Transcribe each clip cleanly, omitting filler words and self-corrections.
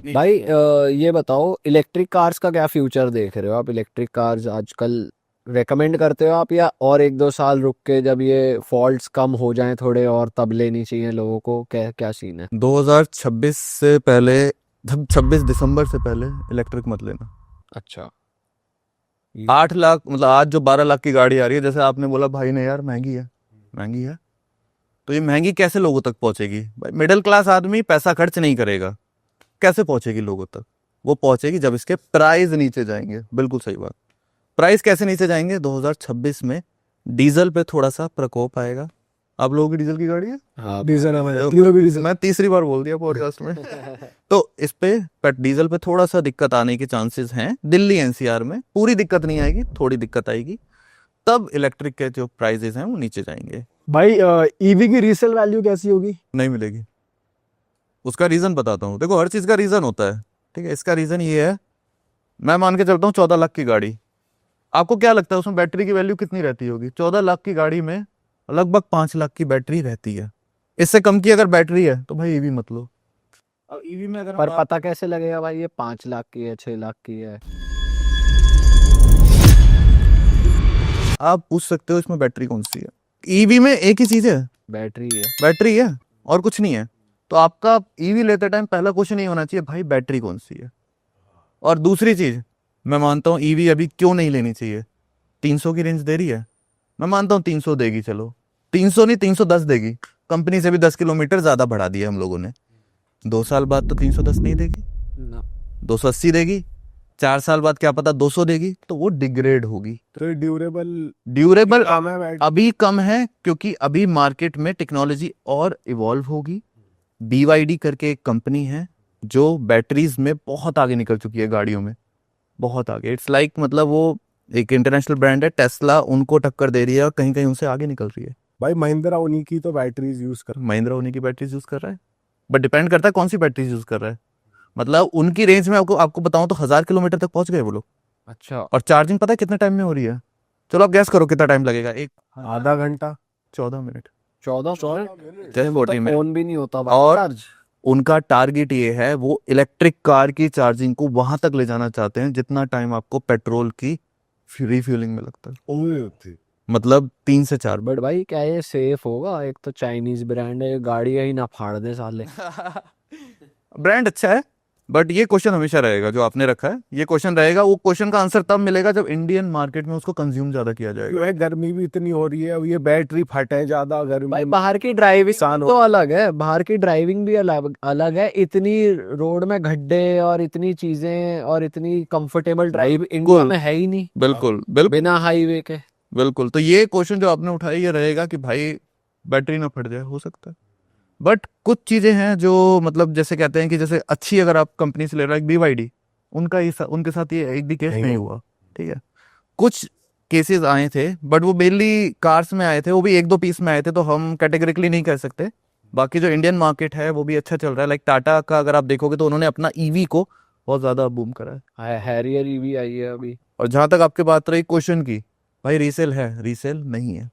भाई ये बताओ इलेक्ट्रिक कार्स का क्या फ्यूचर देख रहे हो आप? इलेक्ट्रिक कार्स आजकल रेकमेंड करते हो आप, या और एक दो साल रुक के जब ये फॉल्ट्स कम हो जाएं थोड़े और तब लेनी चाहिए लोगों को? क्या क्या सीन है? 2026 से पहले, 26 दिसंबर से पहले इलेक्ट्रिक मत लेना। अच्छा। 8 लाख, मतलब आज जो 12 लाख की गाड़ी आ रही है, जैसे आपने बोला भाई ने यार महंगी है, महंगी है, तो ये महंगी कैसे लोगों तक पहुंचेगी? भाई मिडिल क्लास आदमी पैसा खर्च नहीं करेगा, कैसे पहुंचेगी लोगों तक? वो पहुंचेगी जब इसके प्राइस नीचे जाएंगे। बिल्कुल सही बात। प्राइस कैसे नीचे जाएंगे? 2026 में डीजल पे थोड़ा सा प्रकोप आएगा। आप लोगों की डीजल की गाड़ी है? हाँ डीजल हमारे तीनों भी डीजल। मैं तीसरी बार बोल दिया पॉडकास्ट में। तो इस पे डीजल पे थोड़ा सा दिक्कत आने के चांसेस हैं। दिल्ली एनसीआर में पूरी दिक्कत नहीं आएगी, थोड़ी दिक्कत आएगी, तब इलेक्ट्रिक के जो प्राइसेस हैं वो नीचे जाएंगे। भाई ईवी की रीसेल वैल्यू कैसी होगी? नहीं मिलेगी। उसका रीजन बताता हूँ। देखो, हर चीज का रीजन होता है, ठीक है? इसका रीजन ये है, मैं मान के चलता हूँ 14 लाख की गाड़ी, आपको क्या लगता है उसमें बैटरी की वैल्यू कितनी रहती होगी? 14 लाख की गाड़ी में लगभग 5 लाख की बैटरी रहती है। इससे कम की अगर बैटरी है तो भाई ईवी मत लो। अब ईवी में अगर पर पता कैसे लगेगा भाई ये 5 लाख की है, 6 लाख की है? आप पूछ सकते हो इसमें बैटरी कौन सी है। ईवी में एक ही चीज है, बैटरी है। बैटरी है और कुछ नहीं है। तो आपका ईवी लेते टाइम पहला क्वेश्चन नहीं होना चाहिए भाई बैटरी कौन सी है। और दूसरी चीज, मैं मानता हूँ ईवी अभी क्यों नहीं लेनी चाहिए। 300 की रेंज दे रही है, मैं मानता हूँ 300 देगी, चलो 300 नहीं 310 देगी। कंपनी से भी 10 किलोमीटर ज्यादा बढ़ा दिया हम लोगों ने। 2 साल बाद तो 310 नहीं देगी, ना। 280 देगी। 4 साल बाद क्या पता 200 देगी, तो वो डिग्रेड होगी। तो ड्यूरेबल ड्यूरेबल कम है बैटरी। अभी कम है क्योंकि अभी मार्केट में टेक्नोलॉजी और इवॉल्व होगी। BYD करके एक कंपनी है जो बैटरीज में बहुत आगे निकल चुकी है, गाड़ियों में बहुत आगे। इट्स लाइक मतलब वो एक इंटरनेशनल ब्रांड है, टेस्ला उनको टक्कर दे रही है और कहीं कहीं उनसे आगे निकल रही है। भाई महिंद्रा उन्हीं की तो बैटरीज यूज कर। महिंद्रा उन्हीं की बैटरीज यूज कर रहा है, बट डिपेंड करता है कौन सी बैटरीज यूज कर रहा है। मतलब उनकी रेंज में आपको आपको बताऊं तो 1000 किलोमीटर तक पहुंच गए वो लोग। अच्छा। और चार्जिंग पता है कितने टाइम में हो रही है? चलो आप गैस करो कितना टाइम लगेगा। एक आधा घंटा 14 मिनट 14 में। ऑन भी नहीं होता भाई और चार्ज। उनका टारगेट ये है, वो इलेक्ट्रिक कार की चार्जिंग को वहां तक ले जाना चाहते हैं जितना टाइम आपको पेट्रोल की रिफ्यूलिंग में लगता है। मतलब 3 से 4। बट भाई क्या ये सेफ होगा? एक तो चाइनीज ब्रांड है, गाड़ी ही ना फाड़ दे साले। ब्रांड अच्छा है, बट ये क्वेश्चन हमेशा रहेगा जो आपने रखा है। ये क्वेश्चन रहेगा, वो क्वेश्चन का आंसर तब मिलेगा जब इंडियन मार्केट में उसको कंज्यूम ज्यादा किया जाएगा। क्यों है, गर्मी भी इतनी हो रही है, अब ये बैटरी फटे ज्यादा गर्मी भाई बाहर की ड्राइविंग नुकसान हो। तो अलग है, बाहर की ड्राइविंग भी अलग अलग है। इतनी रोड में गड्ढे और इतनी चीजें और इतनी कंफर्टेबल ड्राइव इंडिया में है ही नहीं, बिल्कुल बिल्कुल बिना हाईवे के। बिल्कुल। तो ये क्वेश्चन जो आपने उठाया ये रहेगा कि भाई बैटरी ना फट जाए, हो सकता है। बट कुछ चीजें हैं जो मतलब जैसे कहते हैं कि जैसे अच्छी अगर आप कंपनी से ले रहे हो, BYD, उनका उनके साथ ये एक भी केस नहीं हुआ, ठीक है? कुछ केसेस आए थे बट वो मेनली कार्स में आए थे, वो भी एक दो पीस में आए थे, तो हम कैटेगरिकली नहीं कह सकते। बाकी जो इंडियन मार्केट है वो भी अच्छा चल रहा है। लाइक टाटा का अगर आप देखोगे तो उन्होंने अपना ईवी को बहुत ज्यादा बूम करा है। हैरियर ईवी आई है अभी। और जहां तक आपकी बात रही क्वेश्चन की, भाई रीसेल है, रीसेल नहीं है।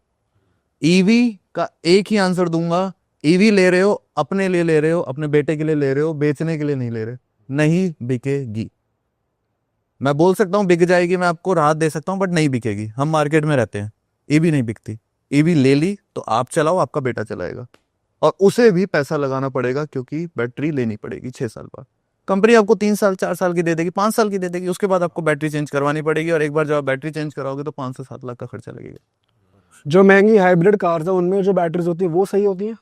ईवी का एक ही आंसर दूंगा, ईवी ले रहे हो अपने लिए ले रहे हो, अपने बेटे के लिए ले रहे हो, बेचने के लिए नहीं ले रहे, नहीं बिकेगी। मैं बोल सकता हूँ बिक जाएगी, मैं आपको राहत दे सकता हूँ, बट नहीं बिकेगी। हम मार्केट में रहते हैं, ईवी नहीं बिकती। ईवी ले ली तो आप चलाओ, आपका बेटा चलाएगा, और उसे भी पैसा लगाना पड़ेगा क्योंकि बैटरी लेनी पड़ेगी 6 साल बाद। कंपनी आपको 3 साल 4 साल की दे देगी, 5 साल की दे देगी, उसके बाद आपको बैटरी चेंज करवानी पड़ेगी। और एक बार जब आप बैटरी चेंज कराओगे तो 5 से 7 लाख का खर्चा लगेगा। जो महंगी हाइब्रिड कार्स है उनमें जो बैटरीज होती है वो सही होती है?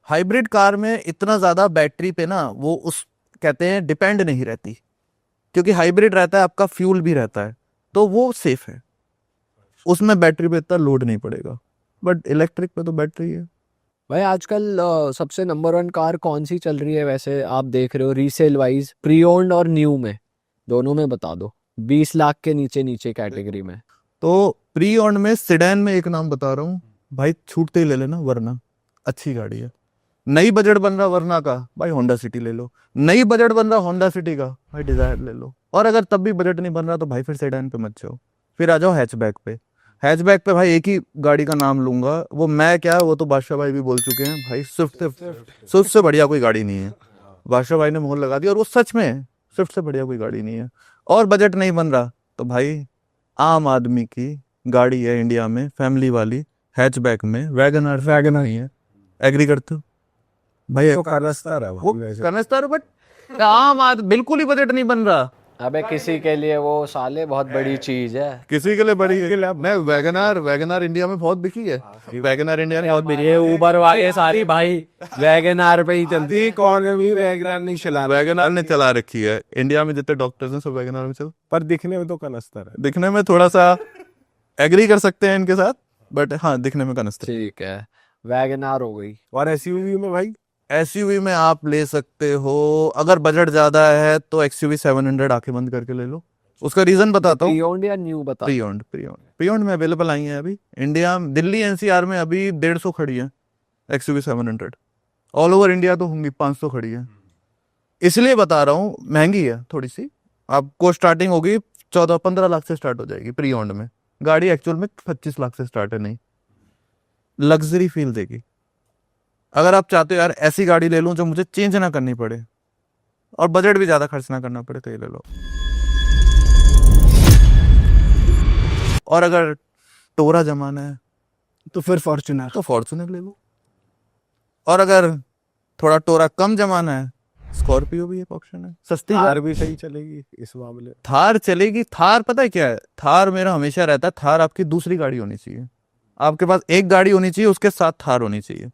हाइब्रिड कार में इतना ज्यादा बैटरी पे ना वो उस कहते हैं डिपेंड नहीं रहती, क्योंकि हाइब्रिड रहता है आपका फ्यूल भी रहता है, तो वो सेफ है, उसमें बैटरी पे इतना लोड नहीं पड़ेगा। बट इलेक्ट्रिक पे तो बैटरी है। भाई आजकल सबसे नंबर वन कार कौन सी चल रही है वैसे आप देख रहे हो रीसेल वाइज, प्री ओन्ड और न्यू में? दोनों में बता दो, 20 लाख के नीचे नीचे कैटेगरी में। तो प्री ऑन में सिडैन में एक नाम बता रहा हूँ भाई, छूटते ही ले लेना, वरना अच्छी गाड़ी है। नई बजट बन रहा वरना का, भाई होंडा सिटी ले लो। नई बजट बन रहा होंडा सिटी का, भाई डिजायर ले लो। और अगर तब भी बजट नहीं बन रहा तो भाई फिर सेडान पे मत जाओ, फिर आ जाओ हैचबैक पे। हैचबैक पे भाई एक ही गाड़ी का नाम लूंगा, वो मैं क्या, वो तो बादशाह भाई भी बोल चुके हैं भाई, स्विफ्ट से बढ़िया कोई गाड़ी नहीं है। बादशाह भाई ने मोहर लगा दी, और वो सच में स्विफ्ट से बढ़िया कोई गाड़ी नहीं है। और बजट नहीं बन रहा तो भाई आम आदमी की गाड़ी है इंडिया में, फैमिली वाली, हैचबैक में, वैगन आर नहीं है। एग्री करते हो भाई? तो कारस्तार है वो भाई वैसे। करना स्टार, बट आम आदमी बिल्कुल ही बजट नहीं बन रहा। अबे किसी के लिए वो साले बहुत बड़ी चीज है। किसी के लिए बड़ी है। मैं वैगनार इंडिया में बहुत बिकी है। वैगनार इंडिया में बहुत बिकी ये ऊबर वाले सारी भाई वैगन आर पे ही चलती, कौन भी वैगन नहीं चला। वैगनार ने चला रखी है इंडिया में, जितने डॉक्टर्स हैं सब वैगनार में चल। पर दिखने में तो कनस्तर है। दिखने में थोड़ा सा एग्री कर सकते हैं इनके साथ, बट हाँ दिखने में कनस्तर। ठीक है, वैगनार हो गई। और एसयूवी में भाई एसयूवी में आप ले सकते हो, अगर बजट ज्यादा है तो एक्सयूवी 700 आंखें बंद करके ले लो। उसका रीजन बताता हूँ। प्री ओन्ड या न्यू बता। प्री ओन्ड में अवेलेबल आई है अभी इंडिया, दिल्ली एनसीआर में अभी 150 खड़ी है एक्सयूवी 700। ऑल ओवर इंडिया तो होंगी 500 खड़ी है। इसलिए बता रहा हूँ महंगी है थोड़ी सी, आपको स्टार्टिंग होगी 14-15 लाख से स्टार्ट हो जाएगी प्री ओन्ड में। गाड़ी एक्चुअल में 25 लाख से स्टार्ट है। नहीं, लग्जरी फील देगी। अगर आप चाहते हो यार ऐसी गाड़ी ले लूं जो मुझे चेंज ना करनी पड़े और बजट भी ज्यादा खर्च ना करना पड़े तो ये ले लो। और अगर टोरा जमाना है तो फिर फॉर्च्यूनर। तो फॉर्च्यूनर ले लो। और अगर थोड़ा टोरा कम जमाना है, स्कॉर्पियो भी एक ऑप्शन है, सस्ती थार भी सही चलेगी इस मामले। थार चलेगी। थार पता है क्या है, थार मेरा हमेशा रहता है, थार आपकी दूसरी गाड़ी होनी चाहिए। आपके पास एक गाड़ी होनी चाहिए, उसके साथ थार होनी चाहिए।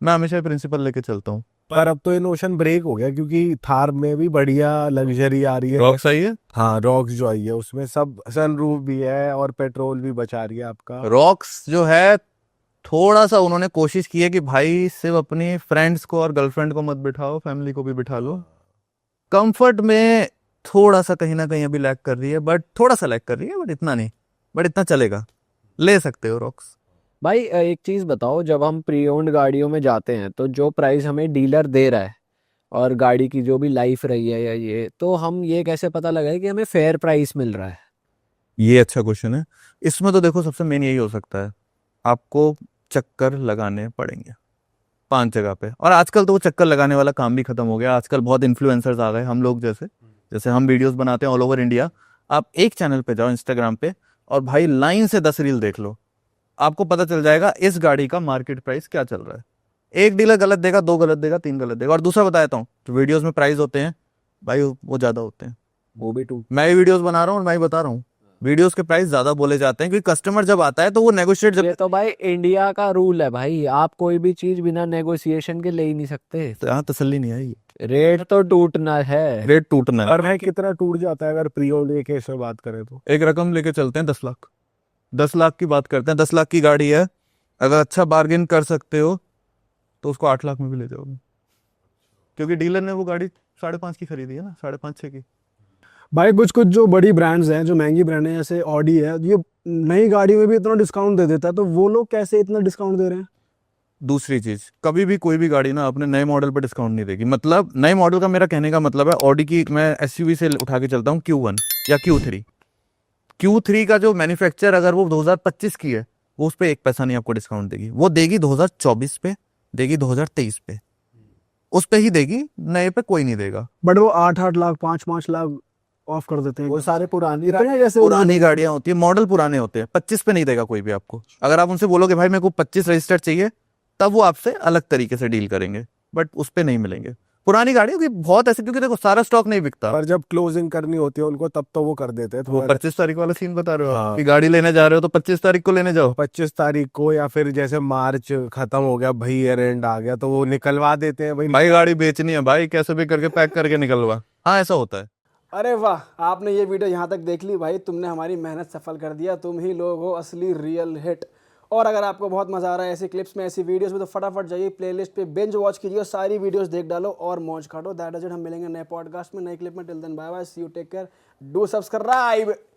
मैं हमेशा प्रिंसिपल लेके चलता हूँ। पर अब तो ये नोशन ब्रेक हो गया क्योंकि थार में भी बढ़िया लग्जरी आ रही है। रॉक सही है। हाँ रॉक्स जो आई है उसमें सब सनरूफ भी है और पेट्रोल भी बचा रही है आपका। रॉक्स जो है थोड़ा सा उन्होंने कोशिश की है कि भाई सिर्फ अपनी फ्रेंड्स को और गर्लफ्रेंड को मत बिठाओ, फैमिली को भी बिठा लो। कंफर्ट में थोड़ा सा कहीं ना कहीं अभी लैग कर रही है, बट थोड़ा सा लैग कर रही है, बट इतना नहीं, बट इतना चलेगा, ले सकते हो रॉक्स। भाई एक चीज बताओ, जब हम प्री ओन्ड गाड़ियों में जाते हैं तो जो प्राइस हमें डीलर दे रहा है और गाड़ी की जो भी लाइफ रही है या ये, तो हम ये कैसे पता लगाए कि हमें फेयर प्राइस मिल रहा है? ये अच्छा क्वेश्चन है। इसमें तो देखो सबसे मेन यही हो सकता है, आपको चक्कर लगाने पड़ेंगे 5 जगह पे। और आजकल तो वो चक्कर लगाने वाला काम भी खत्म हो गया। आजकल बहुत इन्फ्लुएंसर्स आ गए, हम लोग जैसे हम वीडियोस बनाते हैं ऑल ओवर इंडिया। आप एक चैनल पे जाओ इंस्टाग्राम पे और भाई लाइन से 10 रील देख लो, आपको पता चल जाएगा इस गाड़ी का मार्केट प्राइस क्या चल रहा है। एक डीलर गलत देगा, 2 गलत देगा, 3 गलत देगा। और दूसरा बता देता हूँ, जो वीडियोस में प्राइस होते हैं भाई वो ज्यादा होते हैं। वो भी टू। मैं ही वीडियोस बना रहा हूँ और मैं ही बता रहा हूँ, वीडियोस के प्राइस ज्यादा बोले जाते हैं क्योंकि कस्टमर जब आता है तो वो नेगोशिएट ये तो भाई इंडिया का रूल है भाई, आप कोई भी चीज बिना नेगोशिएशन के ले ही नहीं सकते। तो यहाँ तसल्ली नहीं आई, रेट तो टूटना है। रेट टूटना है। और भाई कितना टूट जाता है अगर प्री ओन्ड के केस में बात करें तो? एक रकम लेके चलते हैं 10 लाख, 10 लाख की बात करते हैं। 10 लाख की गाड़ी है, अगर अच्छा बार्गेन कर सकते हो तो उसको 8 लाख में भी ले जाओगे, क्योंकि डीलर ने वो गाड़ी 5.5 की खरीदी है ना, 5.5-6 की। भाई कुछ कुछ जो बड़ी ब्रांड्स हैं, जो महंगी ब्रांड है जैसे ऑडी है, ये नई गाड़ी में भी इतना डिस्काउंट दे देता है, तो वो लोग कैसे इतना डिस्काउंट दे रहे हैं? दूसरी चीज, कभी भी कोई भी गाड़ी ना अपने नए मॉडल पर डिस्काउंट नहीं देगी। मतलब नए मॉडल का मेरा कहने का मतलब है, ऑडी की मैं एसयूवी से उठा के चलता हूँ Q1 या Q3 का जो मैन्युफैक्चर अगर वो 2025 की है, वो उस पर 1 पैसा नहीं आपको डिस्काउंट देगी। वो देगी 2024 पे, देगी 2023 पे, उस पे ही देगी, नए पे कोई नहीं देगा। बट वो 8-8 लाख 5-5 लाख ऑफ कर देते हैं। वो सारे पुरानी इतने जैसे पुरानी गाड़ियां होती है, मॉडल पुराने होते हैं, 25 पे नहीं देगा कोई भी आपको। अगर आप उनसे बोलोगे भाई मेरे को 25 रजिस्टर्ड चाहिए, तब वो आपसे अलग तरीके से डील करेंगे, बट उस पे नहीं मिलेंगे। पुरानी गाड़ियों की बहुत ऐसे, क्योंकि देखो सारा स्टॉक नहीं बिकता। पर जब क्लोजिंग करनी होती है उनको तब तो वो कर देते हैं वो थोड़ा। 25 तारीख वाला सीन बता रहे हो हाँ। कि गाड़ी लेने जा रहे हो तो 25 तारीख को लेने जाओ। 25 तारीख को, या फिर जैसे मार्च खत्म हो गया भाई, ईयर एंड आ गया, तो वो निकलवा देते हैं भाई। भाई गाड़ी बेचनी है भाई, कैसे भी करके पैक करके निकलवा। हाँ ऐसा होता है। अरे वाह, आपने ये वीडियो यहाँ तक देख ली भाई, तुमने हमारी मेहनत सफल कर दिया। तुम ही लोग हो असली रियल हिट। और अगर आपको बहुत मजा आ रहा है ऐसी क्लिप्स में, ऐसी वीडियोस में, तो फटाफट जाइए प्लेलिस्ट पे, बिंज वॉच कीजिए और सारी वीडियोस देख डालो और मौज काटो। That is it. हम मिलेंगे नए पॉडकास्ट में, नए क्लिप में। Till then bye bye, see you, take care, do subscribe.